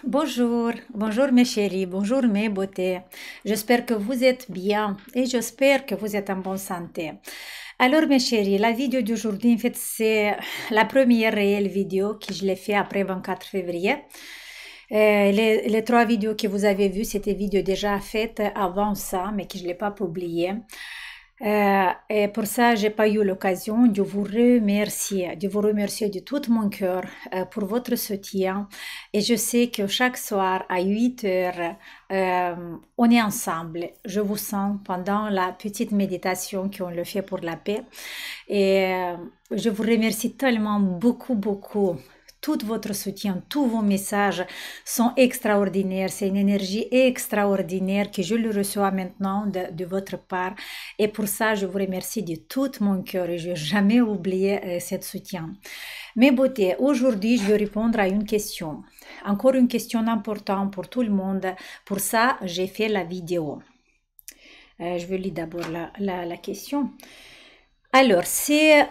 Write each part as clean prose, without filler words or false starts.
Bonjour, bonjour mes chéris, bonjour mes beautés. J'espère que vous êtes bien et j'espère que vous êtes en bonne santé. Alors mes chéris, la vidéo d'aujourd'hui, en fait, c'est la première réelle vidéo que je l'ai fait après 24 février. Les trois vidéos que vous avez vues, c'était des vidéos déjà faites avant ça, mais que je ne l'ai pas publiées. Et pour ça, j'ai pas eu l'occasion de vous remercier de tout mon cœur pour votre soutien. Et je sais que chaque soir à 8 heures, on est ensemble. Je vous sens pendant la petite méditation qu'on le fait pour la paix. Et je vous remercie tellement beaucoup, beaucoup. Tout votre soutien, tous vos messages sont extraordinaires. C'est une énergie extraordinaire que je le reçois maintenant de votre part. Et pour ça, je vous remercie de tout mon cœur et je n'ai jamais oublié ce soutien. Mes beautés, aujourd'hui, je vais répondre à une question. Encore une question importante pour tout le monde. Pour ça, j'ai fait la vidéo. Je vais lire d'abord la question. Alors, c'est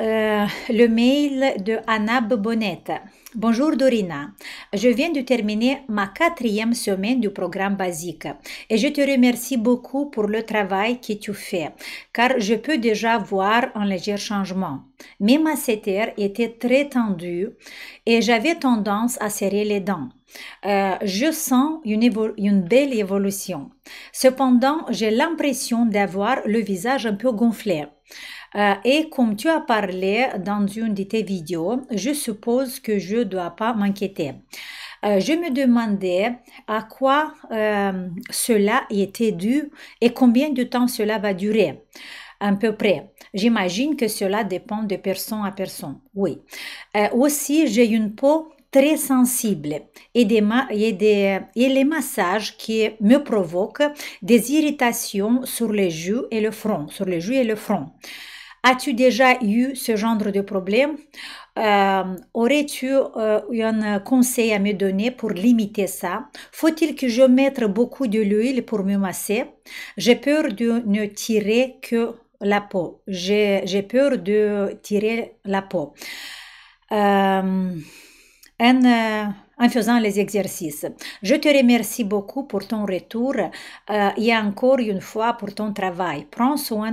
le mail de Anna Bobonnette. Bonjour Dorina, je viens de terminer ma 4e semaine du programme basique et je te remercie beaucoup pour le travail que tu fais car je peux déjà voir un léger changement. Mais ma masséter était très tendue et j'avais tendance à serrer les dents. Je sens une belle évolution. Cependant, j'ai l'impression d'avoir le visage un peu gonflé. Et comme tu as parlé dans une de tes vidéos, je suppose que je ne dois pas m'inquiéter. Je me demandais à quoi cela était dû et combien de temps cela va durer. À peu près. J'imagine que cela dépend de personne à personne. Oui. Aussi, j'ai une peau très sensible et les massages qui me provoquent des irritations sur les joues et le front, As-tu déjà eu ce genre de problème? Aurais-tu un conseil à me donner pour limiter ça? Faut-il que je mette beaucoup de l'huile pour me masser? J'ai peur de ne tirer que la peau. J'ai peur de tirer la peau. En faisant les exercices. Je te remercie beaucoup pour ton retour et encore une fois pour ton travail. Prends soin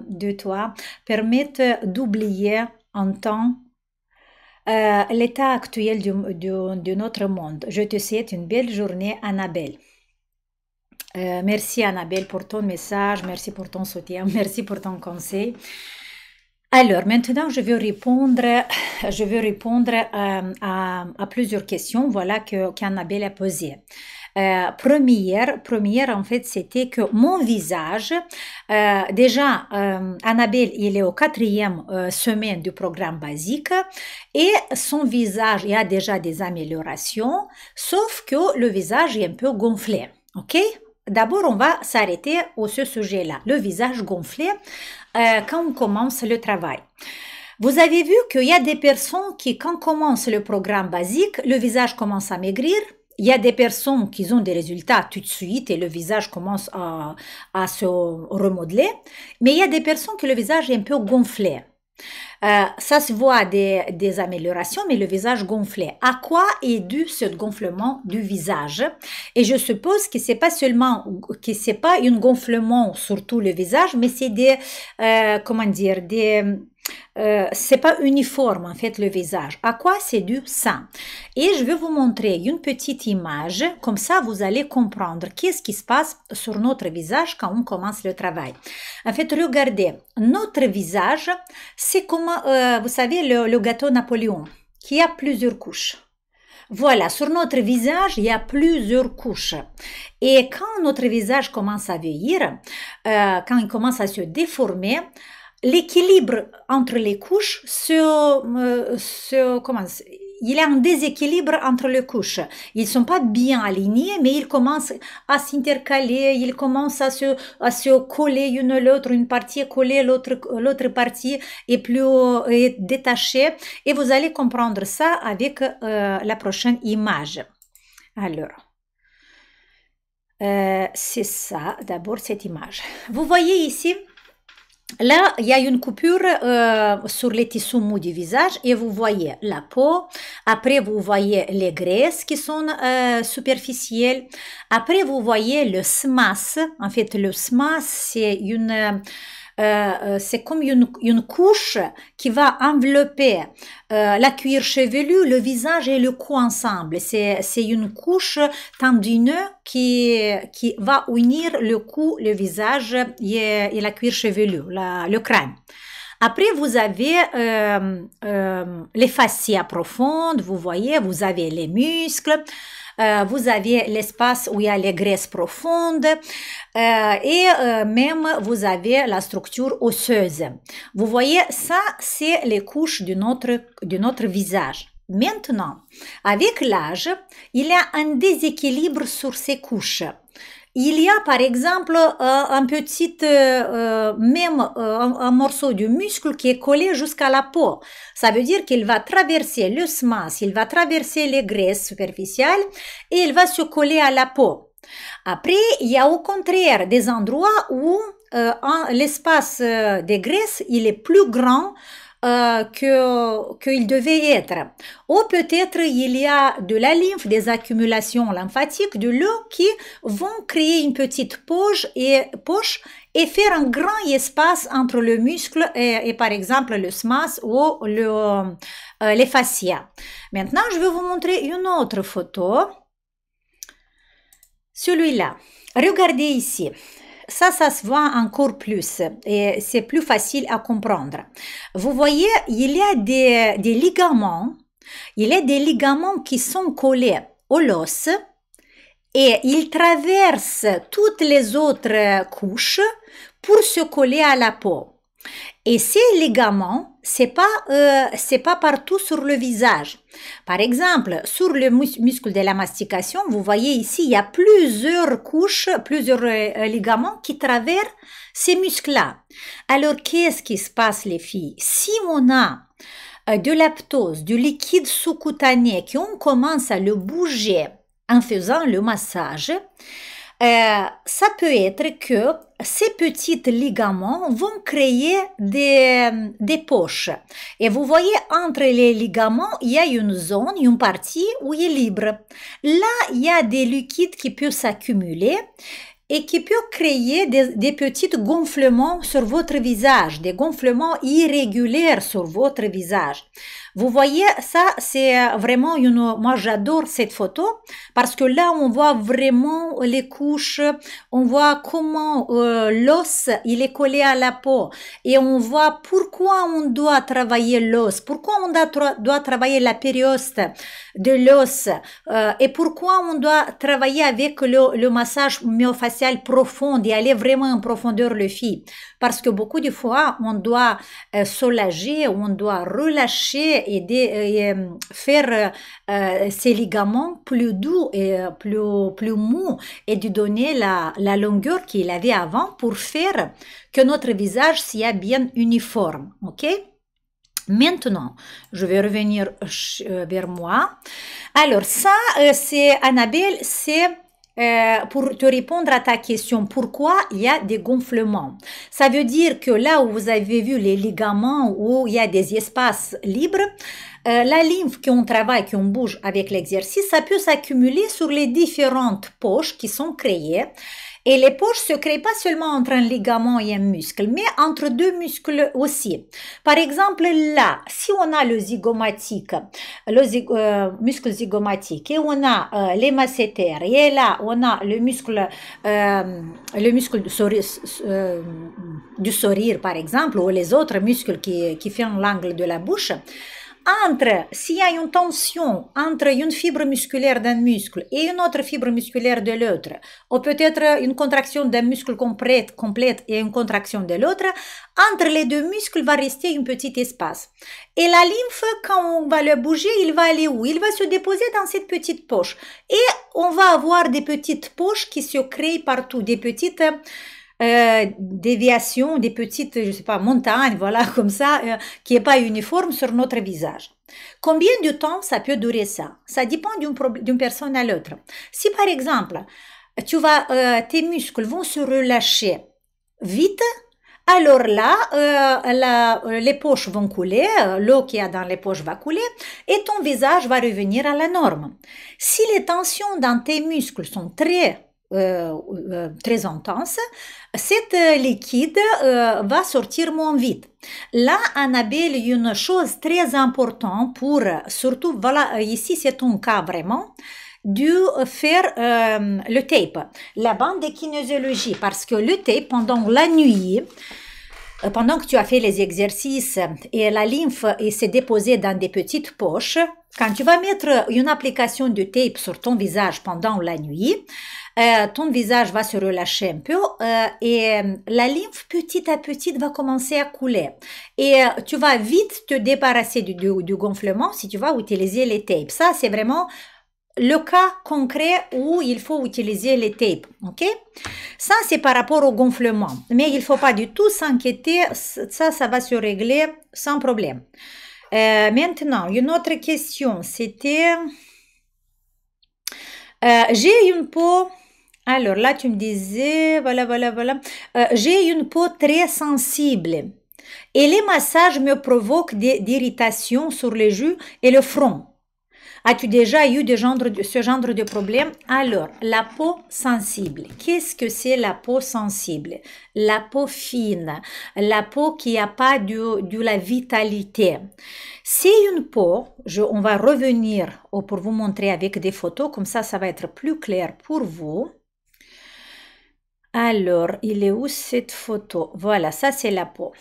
de toi. Permette d'oublier un temps l'état actuel de notre monde. Je te souhaite une belle journée, Annabelle. Merci Annabelle pour ton message, merci pour ton soutien, merci pour ton conseil. Alors, maintenant, je vais répondre à plusieurs questions, voilà, qu'Annabelle a posées. Première, en fait, c'était que mon visage, déjà, Annabelle, il est au 4e semaine du programme basique et son visage, il y a déjà des améliorations, sauf que le visage est un peu gonflé, ok? D'abord, on va s'arrêter au ce sujet-là, le visage gonflé quand on commence le travail. Vous avez vu qu'il y a des personnes qui, quand on commence le programme basique, le visage commence à maigrir. Il y a des personnes qui ont des résultats tout de suite et le visage commence à se remodeler. Mais il y a des personnes que le visage est un peu gonflé. Ça se voit des améliorations, mais le visage gonflé. À quoi est dû ce gonflement du visage? Et je suppose que c'est pas un gonflement sur tout le visage, mais c'est c'est pas uniforme en fait le visage. À quoi c'est dû ça? Et je vais vous montrer une petite image, comme ça vous allez comprendre qu'est-ce qui se passe sur notre visage quand on commence le travail. En fait, regardez, notre visage, c'est comme, vous savez, le gâteau Napoléon, qui a plusieurs couches. Voilà, sur notre visage, il y a plusieurs couches. Et quand notre visage commence à vieillir, quand il commence à se déformer, l'équilibre entre les couches il y a un déséquilibre entre les couches. Ils ne sont pas bien alignés, mais ils commencent à s'intercaler, ils commencent à se coller une à l'autre, une partie est collée, l'autre partie est détachée. Et vous allez comprendre ça avec la prochaine image. Alors, c'est ça, d'abord cette image. Vous voyez ici Là, il y a une coupure sur les tissus mous du visage et vous voyez la peau. Après, vous voyez les graisses qui sont superficielles. Après, vous voyez le SMAS. En fait, le SMAS, c'est comme une couche qui va envelopper la cuir chevelu, le visage et le cou ensemble. C'est une couche tendineuse qui va unir le cou, le visage et la cuir chevelu, le crâne. Après, vous avez les fascias profondes, vous voyez, vous avez les muscles, vous avez l'espace où il y a les graisses profondes et même vous avez la structure osseuse. Vous voyez, ça, c'est les couches de notre visage. Maintenant, avec l'âge, il y a un déséquilibre sur ces couches. Il y a par exemple un petit, même un morceau de muscle qui est collé jusqu'à la peau. Ça veut dire qu'il va traverser le SMAS, il va traverser les graisses superficielles et il va se coller à la peau. Après, il y a au contraire des endroits où l'espace des graisses il est plus grand qu'il devait être. Ou peut-être il y a de la lymphe, des accumulations lymphatiques, de l'eau qui vont créer une petite poche et faire un grand espace entre le muscle et par exemple le SMAS ou les fascias. Maintenant, je vais vous montrer une autre photo. Celui-là. Regardez ici. Ça se voit encore plus et c'est plus facile à comprendre. Vous voyez, il y a des ligaments. Il y a des ligaments qui sont collés au l'os et ils traversent toutes les autres couches pour se coller à la peau. Et ces ligaments, c'est pas partout sur le visage. Par exemple, sur le muscle de la mastication, vous voyez ici, il y a plusieurs couches, plusieurs ligaments qui traversent ces muscles-là. Alors, qu'est-ce qui se passe, les filles? Si on a de l'aptose, du liquide sous-cutané, qu'on commence à le bouger en faisant le massage, ça peut être que ces petits ligaments vont créer des poches. Et vous voyez, entre les ligaments, il y a une zone, une partie où il est libre. Là, il y a des liquides qui peuvent s'accumuler et qui peuvent créer des petits gonflements sur votre visage, des gonflements irréguliers sur votre visage. Vous voyez, ça, c'est vraiment moi j'adore cette photo parce que là, on voit vraiment les couches, on voit comment l'os, il est collé à la peau et on voit pourquoi on doit travailler l'os, pourquoi on doit travailler la périoste de l'os et pourquoi on doit travailler avec le massage myofascial profond et aller vraiment en profondeur, le fille. Parce que beaucoup de fois, on doit soulager, on doit relâcher et faire ces ligaments plus doux et plus mous et de donner la longueur qu'il avait avant pour faire que notre visage soit bien uniforme. Ok? Maintenant, je vais revenir vers moi. Alors, ça, c'est Annabelle, c'est pour te répondre à ta question, pourquoi il y a des gonflements? Ça veut dire que là où vous avez vu les ligaments, où il y a des espaces libres, la lymphe qu'on travaille, qu'on bouge avec l'exercice, ça peut s'accumuler sur les différentes poches qui sont créées. Et les poches se créent pas seulement entre un ligament et un muscle, mais entre deux muscles aussi. Par exemple, là, si on a le zygomatique, muscle zygomatique, et on a les masséters, et là, on a le muscle du sourire, par exemple, ou les autres muscles qui font l'angle de la bouche, s'il y a une tension entre une fibre musculaire d'un muscle et une autre fibre musculaire de l'autre, ou peut-être une contraction d'un muscle complète et une contraction de l'autre, entre les deux muscles va rester un petit espace. Et la lymphe, quand on va le bouger, il va aller où? Il va se déposer dans cette petite poche. Et on va avoir des petites poches qui se créent partout, des petites déviations, des petites, je sais pas, montagnes, voilà, comme ça, qui est pas uniforme sur notre visage. Combien de temps ça peut durer ça? Ça dépend d'une personne à l'autre. Si par exemple, tes muscles vont se relâcher vite, Alors là, les poches vont couler, l'eau qu'il y a dans les poches va couler et ton visage va revenir à la norme. Si les tensions dans tes muscles sont très intenses, cet liquide va sortir moins vite. Là, Annabelle, il y a une chose très importante pour, surtout, voilà, ici c'est ton cas vraiment, de faire le tape, la bande de kinésiologie, parce que le tape, pendant la nuit, pendant que tu as fait les exercices et la lymphe s'est déposée dans des petites poches, quand tu vas mettre une application de tape sur ton visage pendant la nuit, ton visage va se relâcher un peu et la lymphe petit à petit va commencer à couler. Et tu vas vite te débarrasser du gonflement si tu vas utiliser les tapes. Ça, c'est vraiment le cas concret où il faut utiliser les tapes, ok? Ça, c'est par rapport au gonflement. Mais il ne faut pas du tout s'inquiéter, ça va se régler sans problème. Maintenant, une autre question, c'était... j'ai une peau... Alors là, tu me disais, voilà. J'ai une peau très sensible et les massages me provoquent d'irritation sur les joues et le front. As-tu déjà eu ce genre de problème? Alors, la peau sensible. Qu'est-ce que c'est la peau sensible? La peau fine, la peau qui n'a pas de la vitalité. C'est une peau, on va revenir pour vous montrer avec des photos, comme ça va être plus clair pour vous. Alors, il est où cette photo? Voilà, ça c'est la peau.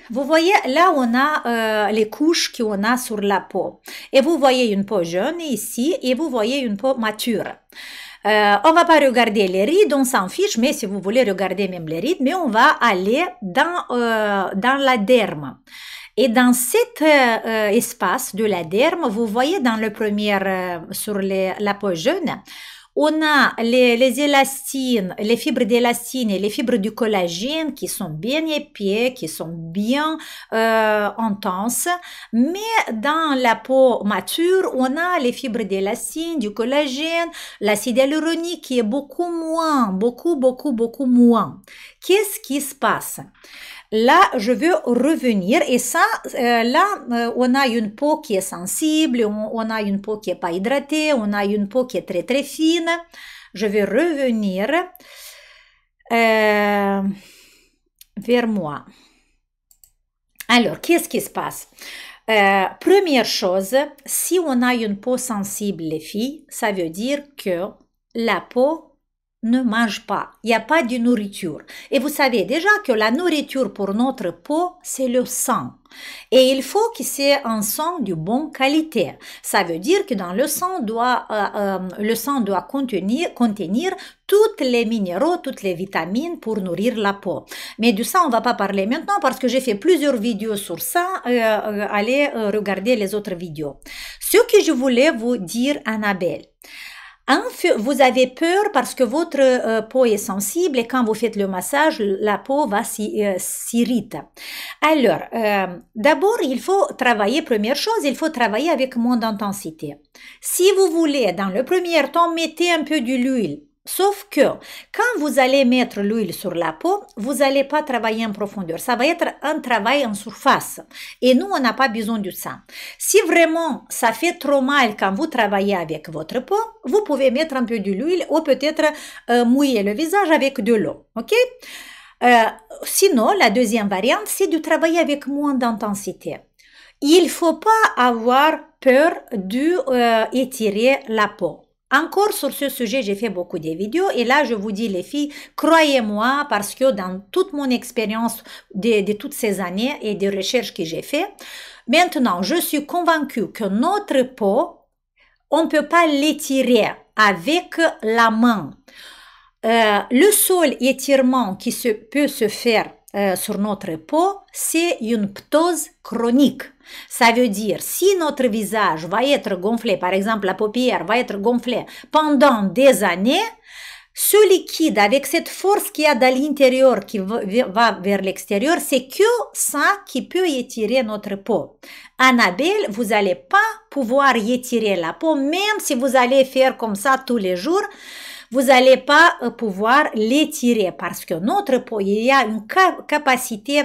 Vous voyez, là on a les couches qu'on a sur la peau. Et vous voyez une peau jeune ici et vous voyez une peau mature. On va pas regarder les rides, on s'en fiche, mais si vous voulez regarder même les rides, mais on va aller dans la derme. Et dans cet espace de la derme, vous voyez dans le premier, sur la peau jeune, on a les élastines, les fibres d'élastine et les fibres du collagène qui sont bien épais, qui sont bien intenses. Mais dans la peau mature, on a les fibres d'élastine, du collagène, l'acide hyaluronique qui est beaucoup moins. Qu'est-ce qui se passe? Là, je veux revenir et ça, on a une peau qui est sensible, on a une peau qui n'est pas hydratée, on a une peau qui est très très fine. Je vais revenir vers moi. Alors, qu'est-ce qui se passe? Première chose, si on a une peau sensible, les filles, ça veut dire que la peau ne mange pas, il n'y a pas de nourriture. Et vous savez déjà que la nourriture pour notre peau, c'est le sang. Et il faut que c'est un sang de bonne qualité. Ça veut dire que dans le sang doit contenir tous les minéraux, toutes les vitamines pour nourrir la peau. Mais de ça, on ne va pas parler maintenant parce que j'ai fait plusieurs vidéos sur ça. Allez regarder les autres vidéos. Ce que je voulais vous dire, Annabelle, vous avez peur parce que votre peau est sensible et quand vous faites le massage, la peau va s'irriter. Alors, d'abord, il faut travailler, première chose, il faut travailler avec moins d'intensité. Si vous voulez, dans le premier temps, mettez un peu d'huile. Sauf que quand vous allez mettre l'huile sur la peau, vous n'allez pas travailler en profondeur. Ça va être un travail en surface. Et nous, on n'a pas besoin de ça. Si vraiment ça fait trop mal quand vous travaillez avec votre peau, vous pouvez mettre un peu d'huile ou peut-être mouiller le visage avec de l'eau. Ok? Sinon, la deuxième variante, c'est de travailler avec moins d'intensité. Il ne faut pas avoir peur d'étirer la peau. Encore sur ce sujet, j'ai fait beaucoup de vidéos et là, je vous dis les filles, croyez-moi parce que dans toute mon expérience de toutes ces années et des recherches que j'ai fait, maintenant, je suis convaincue que notre peau, on ne peut pas l'étirer avec la main. Le seul étirement qui peut se faire sur notre peau, c'est une ptose chronique. Ça veut dire, si notre visage va être gonflé, par exemple la paupière va être gonflée pendant des années, ce liquide avec cette force qu'il y a dans l'intérieur qui va vers l'extérieur, c'est que ça qui peut étirer notre peau. Annabelle, vous n'allez pas pouvoir étirer la peau, même si vous allez faire comme ça tous les jours. vous n'allez pas pouvoir l'étirer parce que notre peau, il y a une capacité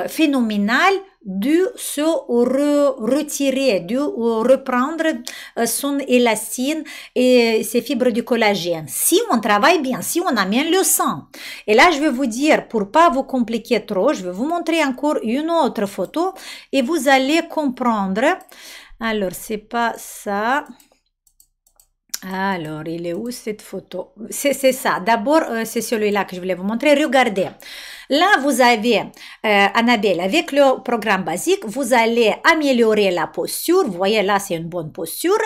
phénoménale de se retirer, de reprendre son élastine et ses fibres du collagène. Si on travaille bien, si on amène le sang. Et là, je vais vous dire, pour pas vous compliquer trop, je vais vous montrer encore une autre photo et vous allez comprendre. Alors, c'est pas ça. Alors, il est où cette photo? C'est ça. D'abord, c'est celui-là que je voulais vous montrer. Regardez. Là, vous avez, Annabelle, avec le programme basique, vous allez améliorer la posture. Vous voyez, là, c'est une bonne posture.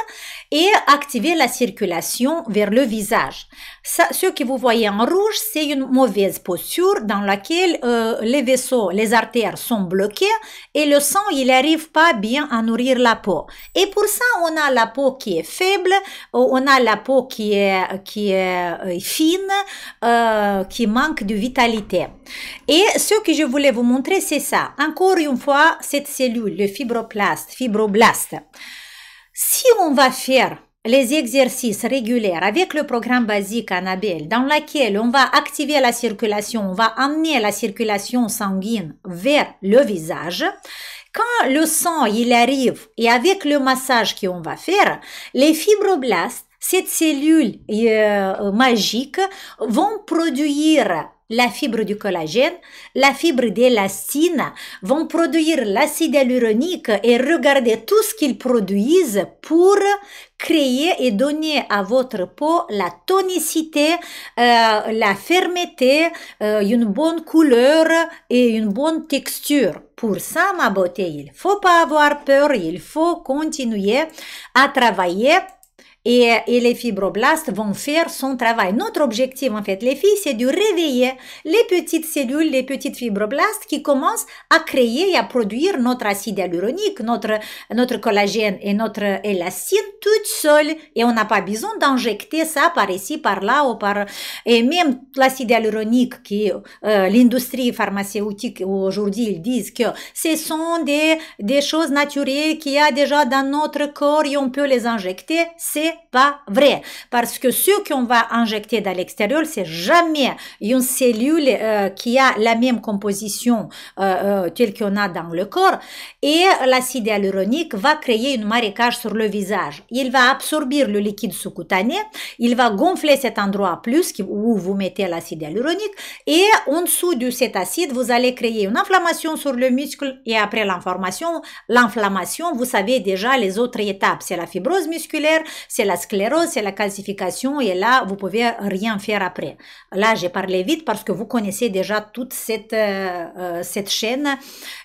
Et activer la circulation vers le visage. Ça, ce que vous voyez en rouge, c'est une mauvaise posture dans laquelle les vaisseaux, les artères sont bloqués et le sang, il n'arrive pas bien à nourrir la peau. Et pour ça, on a la peau qui est faible, on a la peau qui est fine, qui manque de vitalité. Et ce que je voulais vous montrer, c'est ça. Encore une fois, cette cellule, le fibroblaste. Si on va faire les exercices réguliers avec le programme basique Annabelle, dans lequel on va activer la circulation, on va amener la circulation sanguine vers le visage, quand le sang il arrive et avec le massage qu'on va faire, les fibroblastes, cette cellule magique, vont produire la fibre du collagène, la fibre d'élastine, vont produire l'acide hyaluronique et regardez tout ce qu'ils produisent pour créer et donner à votre peau la tonicité, la fermeté, une bonne couleur et une bonne texture. Pour ça, ma beauté, il faut pas avoir peur, il faut continuer à travailler. Et les fibroblastes vont faire son travail. Notre objectif, en fait, les filles, c'est de réveiller les petites cellules, les petites fibroblastes qui commencent à créer et à produire notre acide hyaluronique, notre collagène et notre élastine toutes seules. Et on n'a pas besoin d'injecter ça par ici, par là, et même l'acide hyaluronique qui, l'industrie pharmaceutique aujourd'hui, ils disent que ce sont des choses naturelles qu'il y a déjà dans notre corps et on peut les injecter. C'est pas vrai parce que ce qu'on va injecter dans l'extérieur c'est jamais une cellule qui a la même composition telle qu'on a dans le corps et l'acide hyaluronique va créer une marécage sur le visage. Il va absorber le liquide sous-cutané, il va gonfler cet endroit plus où vous mettez l'acide hyaluronique et en dessous de cet acide vous allez créer une inflammation sur le muscle et après l'inflammation, vous savez déjà les autres étapes, c'est la fibrose musculaire, c'est la sclérose, c'est la calcification et là, vous pouvez rien faire après. Là, j'ai parlé vite parce que vous connaissez déjà toute cette chaîne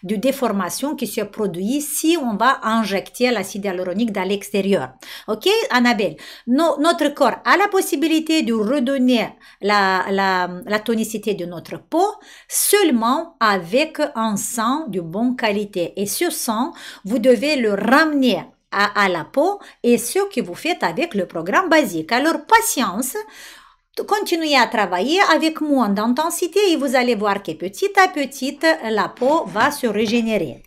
de déformation qui se produit si on va injecter l'acide hyaluronique dans l'extérieur. Ok, Annabelle? Notre corps a la possibilité de redonner la tonicité de notre peau seulement avec un sang de bonne qualité. Et ce sang, vous devez le ramener à la peau et ce que vous faites avec le programme basique. Alors, patience, continuez à travailler avec moins d'intensité et vous allez voir que petit à petit, la peau va se régénérer.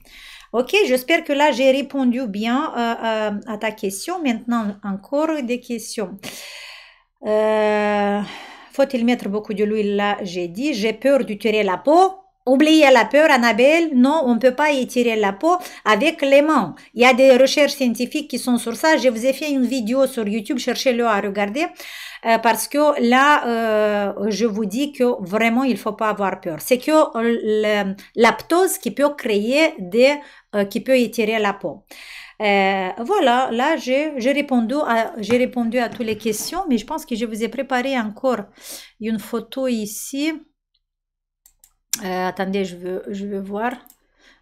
Ok, j'espère que là, j'ai répondu bien à ta question. Maintenant, encore des questions. Faut-il mettre beaucoup de l'huile là? J'ai dit, j'ai peur de tirer la peau. Oubliez la peur, Annabelle. Non, on ne peut pas étirer la peau avec les mains. Il y a des recherches scientifiques qui sont sur ça. Je vous ai fait une vidéo sur YouTube. Cherchez-le à regarder. Parce que là, je vous dis que vraiment, il ne faut pas avoir peur. C'est que l'aptose qui peut créer qui peut étirer la peau. Voilà, là, j'ai répondu à toutes les questions. Mais je pense que je vous ai préparé encore une photo ici. Attendez, je veux voir.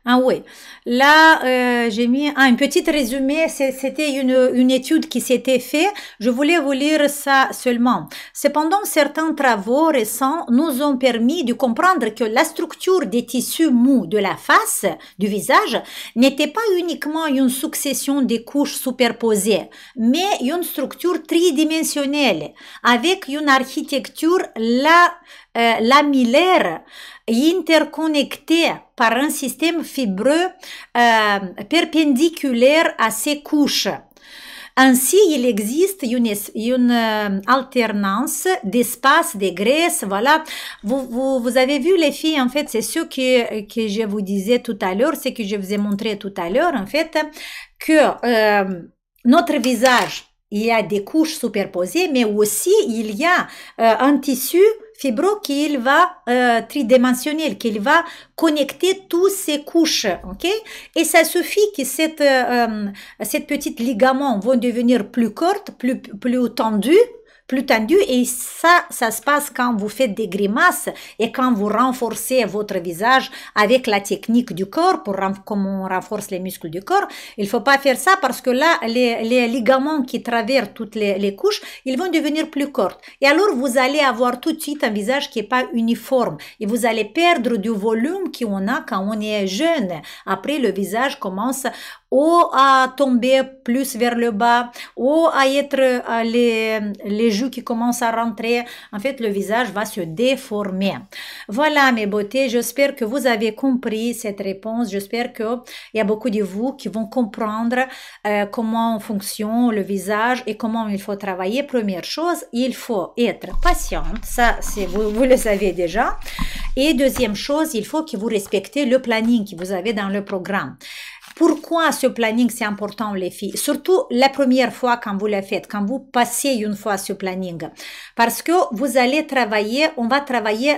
Ah oui, là j'ai mis un petit résumé, c'était une étude qui s'était faite, je voulais vous lire ça seulement. Cependant, certains travaux récents nous ont permis de comprendre que la structure des tissus mous de la face, du visage, n'était pas uniquement une succession de couches superposées, mais une structure tridimensionnelle, avec une architecture lamillaire interconnectés par un système fibreux perpendiculaire à ces couches. Ainsi, il existe une alternance d'espace, de graisse, voilà. Vous avez vu les filles, en fait, c'est ce que je vous disais tout à l'heure, c'est que je vous ai montré tout à l'heure, en fait, que notre visage, il y a des couches superposées, mais aussi il y a un tissu fibreux qui va tridimensionnel, qui va connecter toutes ces couches, ok? Et ça suffit que cette petite ligament vont devenir plus courte, plus tendu, et ça se passe quand vous faites des grimaces et quand vous renforcez votre visage avec la technique du corps, comme on renforce les muscles du corps. Il faut pas faire ça parce que là, les ligaments qui traversent toutes les couches, ils vont devenir plus courts. Et alors, vous allez avoir tout de suite un visage qui est pas uniforme et vous allez perdre du volume qu'on a quand on est jeune. Après, le visage commence ou à tomber plus vers le bas, ou à être les joues qui commencent à rentrer. En fait, le visage va se déformer. Voilà, mes beautés, j'espère que vous avez compris cette réponse. J'espère qu'il y a beaucoup de vous qui vont comprendre comment fonctionne le visage et comment il faut travailler. Première chose, il faut être patiente. Ça, vous le savez déjà. Et deuxième chose, il faut que vous respectez le planning que vous avez dans le programme. Pourquoi ce planning c'est important les filles? Surtout la première fois quand vous le faites, quand vous passez une fois ce planning. Parce que vous allez travailler, on va travailler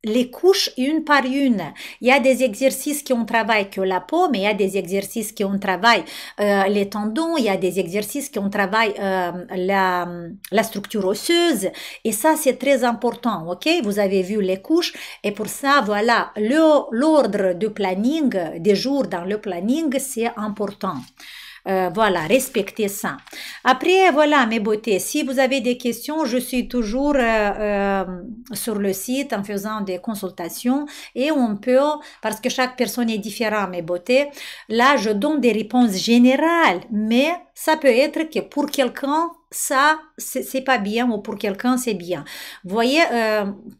les couches une par une. Il y a des exercices qui on travaille que la peau, mais il y a des exercices qui on travaille les tendons, il y a des exercices qui on travaille la structure osseuse. Et ça, c'est très important, ok? Vous avez vu les couches. Et pour ça, voilà, l'ordre de planning, des jours dans le planning, c'est important. Voilà, respectez ça. Après, voilà, mes beautés, si vous avez des questions, je suis toujours sur le site en faisant des consultations et on peut, parce que chaque personne est différente, mes beautés, là, je donne des réponses générales, mais ça peut être que pour quelqu'un, ça, c'est pas bien ou pour quelqu'un, c'est bien. Vous voyez,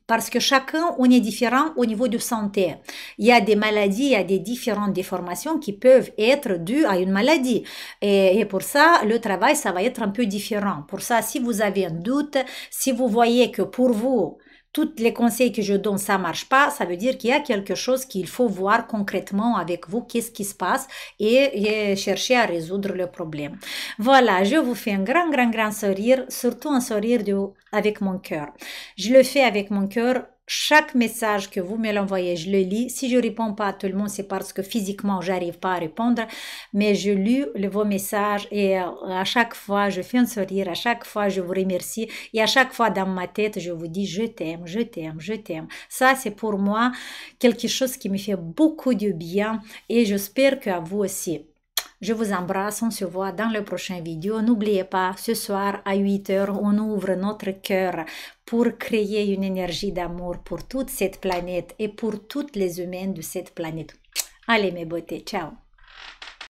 parce que chacun, on est différent au niveau de santé. Il y a des maladies, il y a des différentes déformations qui peuvent être dues à une maladie. Et pour ça, le travail, ça va être un peu différent. Pour ça, si vous avez un doute, si vous voyez que pour vous, tous les conseils que je donne, ça marche pas, ça veut dire qu'il y a quelque chose qu'il faut voir concrètement avec vous, qu'est-ce qui se passe et chercher à résoudre le problème. Voilà, je vous fais un grand sourire, surtout un sourire avec mon cœur. Je le fais avec mon cœur. Chaque message que vous me l'envoyez, je le lis. Si je réponds pas à tout le monde, c'est parce que physiquement, j'arrive pas à répondre. Mais je lis vos messages et à chaque fois, je fais un sourire. À chaque fois, je vous remercie. Et à chaque fois, dans ma tête, je vous dis, je t'aime, je t'aime, je t'aime. Ça, c'est pour moi quelque chose qui me fait beaucoup de bien et j'espère qu'à vous aussi. Je vous embrasse, on se voit dans le prochain vidéo. N'oubliez pas, ce soir à 8 h, on ouvre notre cœur pour créer une énergie d'amour pour toute cette planète et pour toutes les humaines de cette planète. Allez mes beautés, ciao!